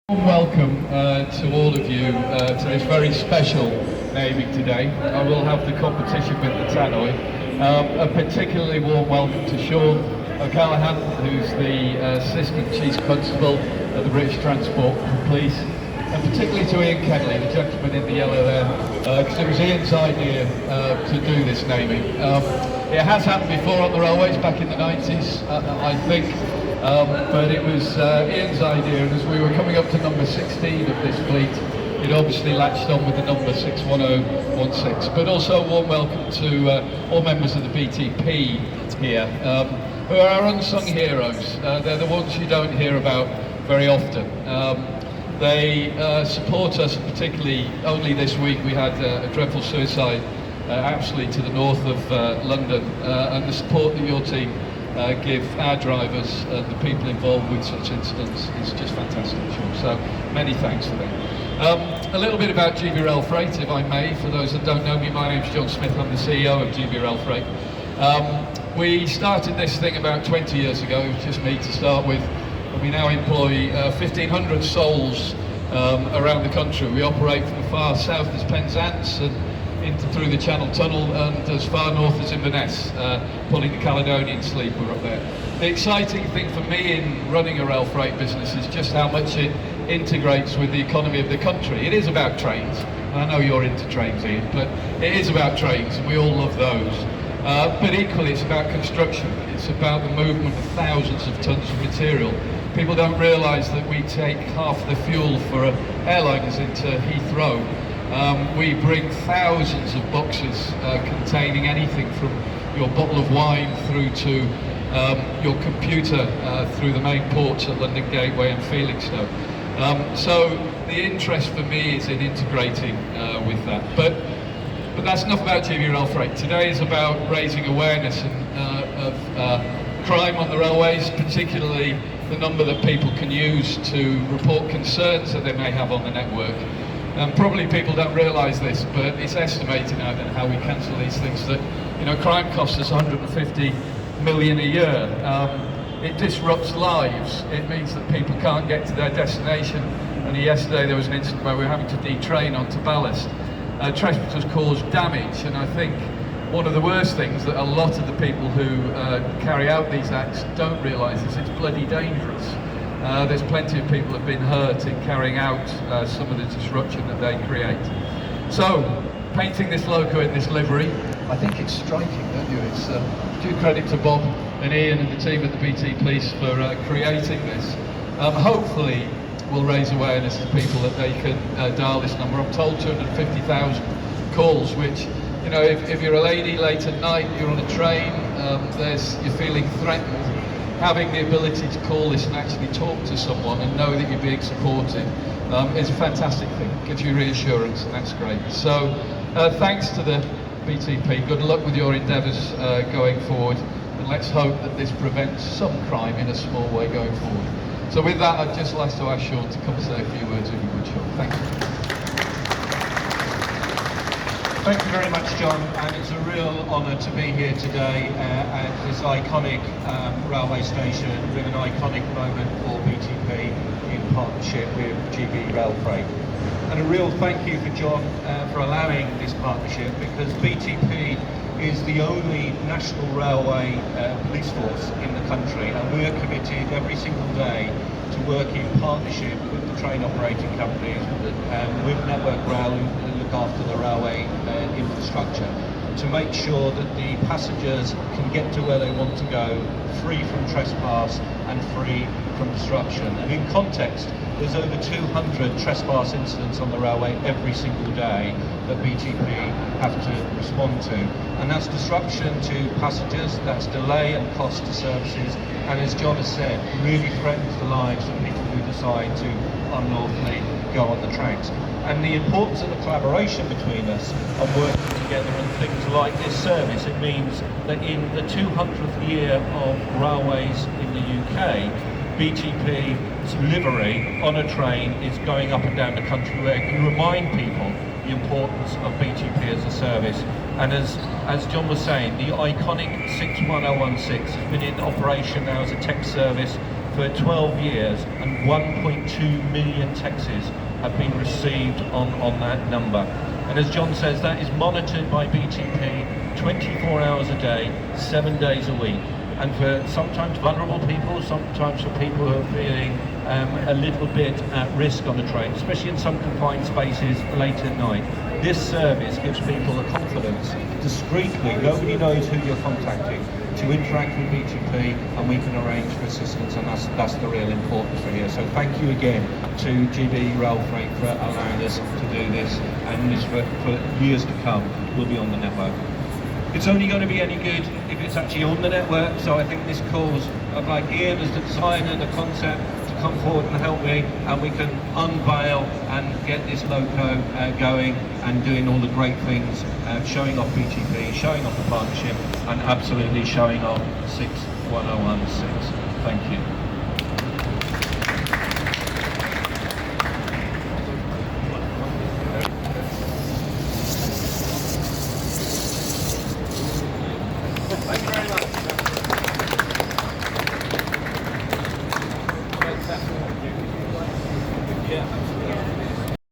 Welcome to all of you to this very special naming today. I will have the competition with the tannoy. A particularly warm welcome to Sean O'Callaghan, who's the Assistant Chief Constable at the British Transport Police, and particularly to Ian Kenley, the gentleman in the yellow there, because it was Ian's idea to do this naming. It has happened before on the railways back in the 90s, I think. But it was Ian's idea, and as we were coming up to number 16 of this fleet, it obviously latched on with the number 61016. But also a warm welcome to all members of the BTP here, who are our unsung heroes. They're the ones you don't hear about very often. They support us, particularly only this week we had a dreadful suicide absolutely to the north of London, and the support that your team give our drivers and the people involved with such incidents is just fantastic, Sean. So many thanks for them. A little bit about GB Rail Freight, if I may. For those that don't know me, my name's John Smith. I'm the CEO of GB Rail Freight. We started this thing about 20 years ago. It was just me to start with. We now employ 1,500 souls around the country. We operate from as far south as Penzance and through the Channel Tunnel and as far north as Inverness, pulling the Caledonian Sleeper up there. The exciting thing for me in running a rail freight business is just how much it integrates with the economy of the country. It is about trains. I know you're into trains, Ian, but it is about trains, and we all love those. But equally, it's about construction. It's about the movement of thousands of tons of material. People don't realise that we take half the fuel for airliners into Heathrow. We bring thousands of boxes containing anything from your bottle of wine through to your computer through the main ports at London Gateway and Felixstowe. So the interest for me is in integrating with that. But that's enough about GB Rail Freight. Today is about raising awareness of crime on the railways, particularly the number that people can use to report concerns that they may have on the network. Probably people don't realise this, but it's estimated now that how we cancel these things that, you know, crime costs us 150 million a year. It disrupts lives. It means that people can't get to their destination. And yesterday there was an incident where we were having to detrain onto ballast. Trespassers cause damage, and I think one of the worst things that a lot of the people who carry out these acts don't realise is it's bloody dangerous. There's plenty of people have been hurt in carrying out some of the disruption that they create. So, painting this logo in this livery, I think it's striking, don't you? It's due credit to Bob and Ian and the team at the BT Police for creating this. Hopefully, we'll raise awareness to people that they can dial this number. I'm told 250,000 calls, which, you know, if you're a lady late at night, you're on a train, you're feeling threatened. Having the ability to call this and actually talk to someone and know that you're being supported is a fantastic thing. It gives you reassurance, and that's great. So thanks to the BTP. Good luck with your endeavours going forward, and let's hope that this prevents some crime in a small way going forward. So with that, I'd just like to ask Sean to come and say a few words if you would, Sean. Thank you. Thank you very much, John, and it's a real honour to be here today at this iconic railway station with an iconic moment for BTP in partnership with GB Rail Freight. And a real thank you for John for allowing this partnership, because BTP is the only national railway police force in the country, and we are committed every single day to work in partnership with the train operating companies, with Network Rail, who look after the railway infrastructure, to make sure that the passengers can get to where they want to go, free from trespass and free from disruption. And in context, there's over 200 trespass incidents on the railway every single day that BTP have to respond to. And that's disruption to passengers, that's delay and cost to services, and as John has said, really threatens the lives of people who decide to unlawfully go on the tracks. And the importance of the collaboration between us and working together on things like this service, it means that in the 200th year of railways in the UK, BTP's livery on a train is going up and down the country where it can remind people the importance of BTP as a service. And as John was saying, the iconic 61016 has been in operation now as a tech service for 12 years, and 1.2 million texts have been received on that number. And as John says, that is monitored by BTP 24 hours a day, 7 days a week. And for sometimes vulnerable people, sometimes for people who are feeling a little bit at risk on the train, especially in some confined spaces late at night, this service gives people the confidence, discreetly, nobody knows who you're contacting, to interact with BTP, and we can arrange for assistance, and that's the real importance for here. So thank you again to GB Rail Freight for allowing us to do this, and this for years to come will be on the network. It's only going to be any good if it's actually on the network, so I think this calls, I'd like Ian as the designer, the concept, to come forward and help me, and we can unveil and get this loco going and doing all the great things, showing off BTP, showing off the partnership, and absolutely showing off 61016. Thank you.